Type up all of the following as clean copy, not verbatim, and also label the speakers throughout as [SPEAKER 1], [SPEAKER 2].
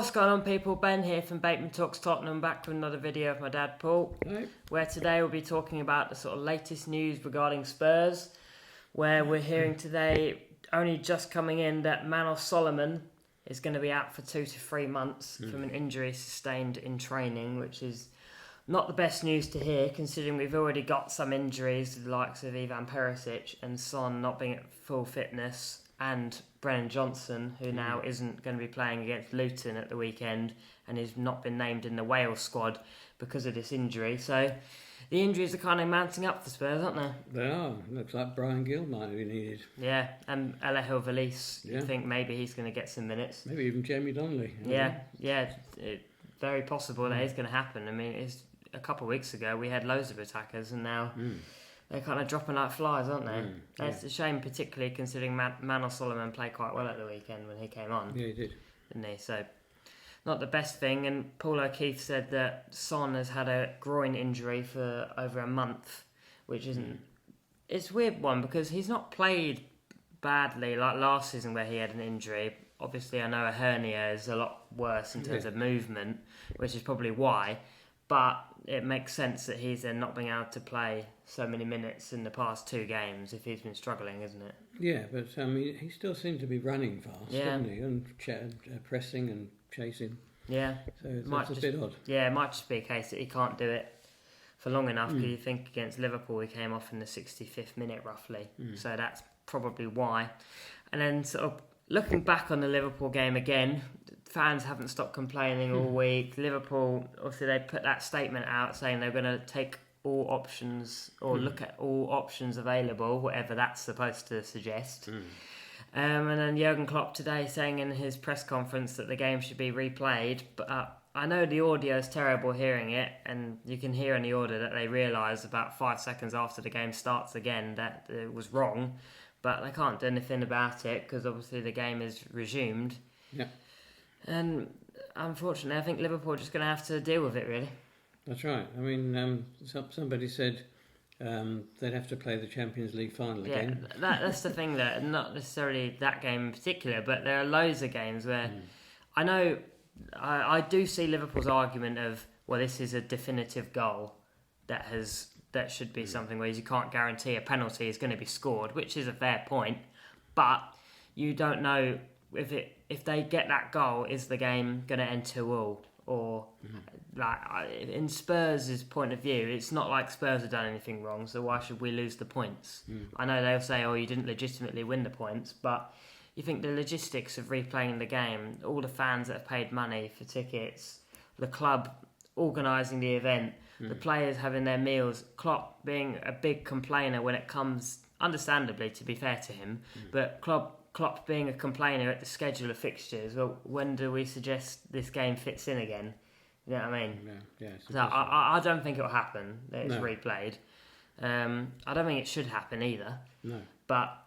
[SPEAKER 1] What's going on, people? Ben here from Bateman Talks Tottenham, back with another video of my dad Paul, where today we'll be talking about the sort of latest news regarding Spurs, where we're hearing today, only just coming in, that Manos Solomon is going to be out for 2 to 3 months from an injury sustained in training, which is not the best news to hear, considering we've already got some injuries to the likes of Ivan Perisic and Son not being at full fitness, and Brennan Johnson, who now isn't going to be playing against Luton at the weekend and has not been named in the Wales squad because of this injury. So the injuries are kind of mounting up for Spurs, aren't they?
[SPEAKER 2] They are. Looks like Brian Gill might be needed.
[SPEAKER 1] Yeah, and Alejo Valise, you think maybe he's going to get some minutes.
[SPEAKER 2] Maybe even Jamie Donnelly.
[SPEAKER 1] Very possible that is going to happen. I mean, it's a couple of weeks ago we had loads of attackers, and now they're kind of dropping like flies, aren't they? It's a shame, particularly considering Manos Solomon played quite well at the weekend when he came on.
[SPEAKER 2] Yeah, he did.
[SPEAKER 1] Didn't he? So, not the best thing. And Paul O'Keefe said that Son has had a groin injury for over a month, which isn't... It's a weird one because he's not played badly like last season where he had an injury. Obviously, I know a hernia is a lot worse in terms of movement, which is probably why. But it makes sense that he's then not being able to play so many minutes in the past 2 games if he's been struggling, isn't it?
[SPEAKER 2] Yeah, but he still seemed to be running fast, didn't he? And pressing and chasing.
[SPEAKER 1] Yeah.
[SPEAKER 2] So it's a bit odd.
[SPEAKER 1] Yeah, it might just be a case that he can't do it for long enough, because you think against Liverpool he came off in the 65th minute roughly. So that's probably why. And then sort of looking back on the Liverpool game again, fans haven't stopped complaining all week. Liverpool, obviously, they put that statement out saying they're going to take all options or look at all options available, whatever that's supposed to suggest. And then Jurgen Klopp today saying in his press conference that the game should be replayed. But I know the audio is terrible hearing it, and you can hear in the audio that they realise about 5 seconds after the game starts again that it was wrong. But they can't do anything about it because obviously the game is resumed.
[SPEAKER 2] Yeah.
[SPEAKER 1] And unfortunately, I think Liverpool are just going to have to deal with it, really.
[SPEAKER 2] That's right. I mean, somebody said they'd have to play the Champions League final again.
[SPEAKER 1] That's the thing, that not necessarily that game in particular, but there are loads of games where I know I do see Liverpool's argument of, well, this is a definitive goal that should be something where you can't guarantee a penalty is going to be scored, which is a fair point, but you don't know if they get that goal, is the game going to end 2-2? Or like in Spurs' point of view, it's not like Spurs have done anything wrong, so why should we lose the points? I know they'll say, oh, you didn't legitimately win the points, but you think the logistics of replaying the game, all the fans that have paid money for tickets, the club organising the event, the players having their meals, Klopp being a big complainer when it comes, understandably, to be fair to him, but Klopp being a complainer at the schedule of fixtures. Well, when do we suggest this game fits in again? You know what I mean?
[SPEAKER 2] Yeah.
[SPEAKER 1] So I don't think it'll happen that it's replayed. I don't think it should happen either. No. But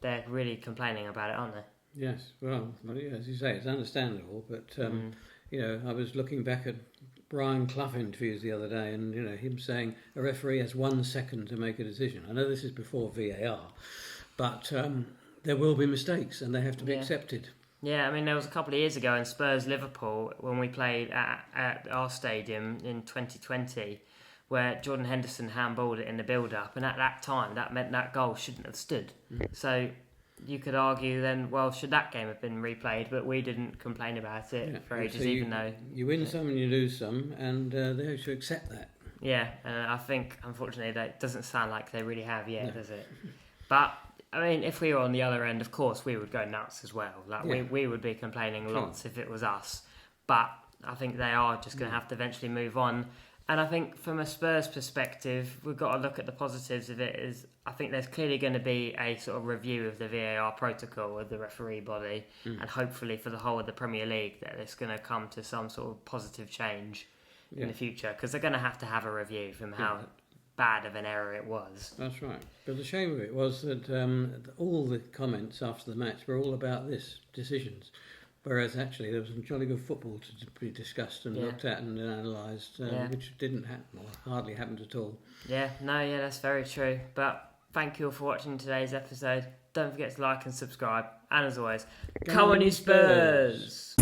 [SPEAKER 1] they're really complaining about it, aren't they?
[SPEAKER 2] Yes. Well, as you say, it's understandable. But I was looking back at Brian Clough interviews the other day, and him saying a referee has 1 second to make a decision. I know this is before VAR. But there will be mistakes, and they have to be accepted.
[SPEAKER 1] Yeah, I mean, there was a couple of years ago in Spurs-Liverpool when we played at our stadium in 2020, where Jordan Henderson handballed it in the build-up, and at that time, that meant that goal shouldn't have stood. So you could argue then, well, should that game have been replayed? But we didn't complain about it for ages, even though... You
[SPEAKER 2] win some and you lose some, and they have to accept that.
[SPEAKER 1] Yeah, and I think, unfortunately, that doesn't sound like they really have yet, does it? But... I mean, if we were on the other end, of course, we would go nuts as well. We would be complaining lots if it was us. But I think they are just going to have to eventually move on. And I think from a Spurs perspective, we've got to look at the positives of it. I think there's clearly going to be a sort of review of the VAR protocol of the referee body. And hopefully for the whole of the Premier League, that it's going to come to some sort of positive change in the future. Because they're going to have a review from how... bad of an error it was.
[SPEAKER 2] That's right. But the shame of it was that all the comments after the match were all about this, decisions. Whereas actually there was some jolly good football to be discussed and looked at and analysed, which didn't happen, or hardly happened at all.
[SPEAKER 1] That's very true. But Thank you all for watching today's episode. Don't forget to like and subscribe. And as always, come on you Spurs!